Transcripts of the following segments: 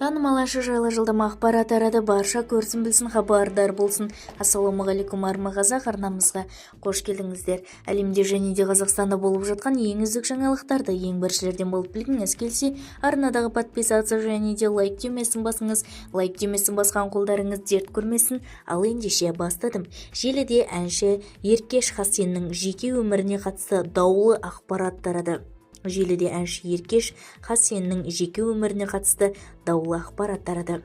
Танымал әнші жайлы жылдам ақпарат тарады, барша көрсін білсін, хабардар болсын. Ассалаумағалейкум армағазақ, арнамызға қош келдіңіздер. Әлемде және де Қазақстанда болып жатқан ең үздік жаңалықтарды ең біріншілерден болып білгіңіз келсе, арнадағы подписация және де лайк түймесін басыңыз. Лайк түймесін басқан қолдарыңыз дерт көрмесін. Ал ендеше бастадым. Желіде әнші Еркеш Хасеннің жеке өміріне қатысты даулы ақпарат тарады. Желіде әнші Еркеш Хасеннің жеке өміріне қатысты даулы ақпарат тарады.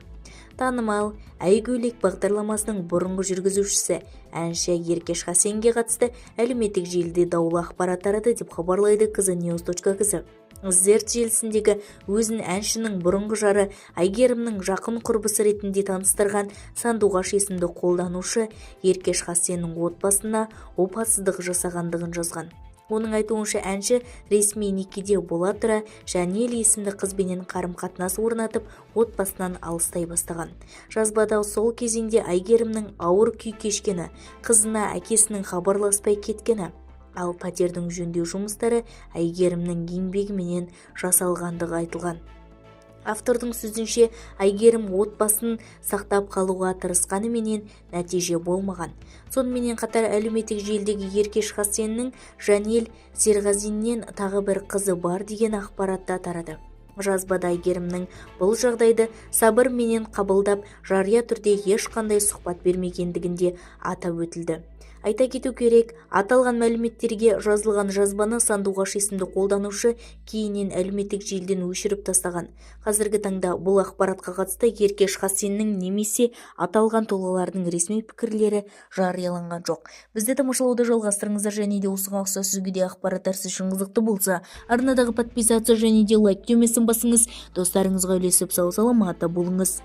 Танымал әйгілік бағдарламасының бұрынғы жүргізушісі әнші Еркеш Хасенге қатысты әлеуметтік желіде даулы ақпарат тарады деп хабарлайды kznews.kz. Зерт желісіндегі өзін әншінің бұрынғы жары Әйгерімнің жақын құрбысы ретінде таныстырған Сандуғаш есімді қолданушы Еркеш Хасеннің отбасына опасыздық жасағандығын жазған. Оның айтуынша әнші ресми некеде бола тұра Жанел есімді қызбенен қарым-қатынас орнатып, отбасынан алыстай бастаған. Жазбада сол кезеңде Әйгерімнің ауыр күй кешкені, қызына әкесінің хабарласпай кеткені, ал пәтердің жөндеу жұмыстары Әйгерімнің еңбегіменен жасалғандығы айтылған. Автордың сөзінше, Әйгерім отбасын сақтап қалуға тырысқанымен нәтиже болмаған. Сонымен қатар әлеуметтік желідегі Еркеш Хасеннің Жанел Серғазиннен тағы бір қызы бар деген ақпаратта тарады. Жазбада Әйгерімнің бұл жағдайды сабырменен қабылдап, жария түрде ешқандай сұхбат бермегендігінде атап өтілді. Айта кету керек, аталған мәліметтерге жазылған жазбаны Сандуғаш есімді қолданушы кейіннен әлеуметтік желіден өшіріп тастаған. Қазіргі таңда бұл ақпаратқа қатысты Еркеш Хасеннің немесе аталған тұлғалардың ресми пікірлері жарияланған жоқ. Бізді тамашалауды жалғастырыңыздар және де осыған ұқсас өзге де ақпараттар сіз үшін қызықты болса, арнадағы подписация және де лайк түймесін басыңыз, достарыңызға үлесіп сау саламатта болыңыз.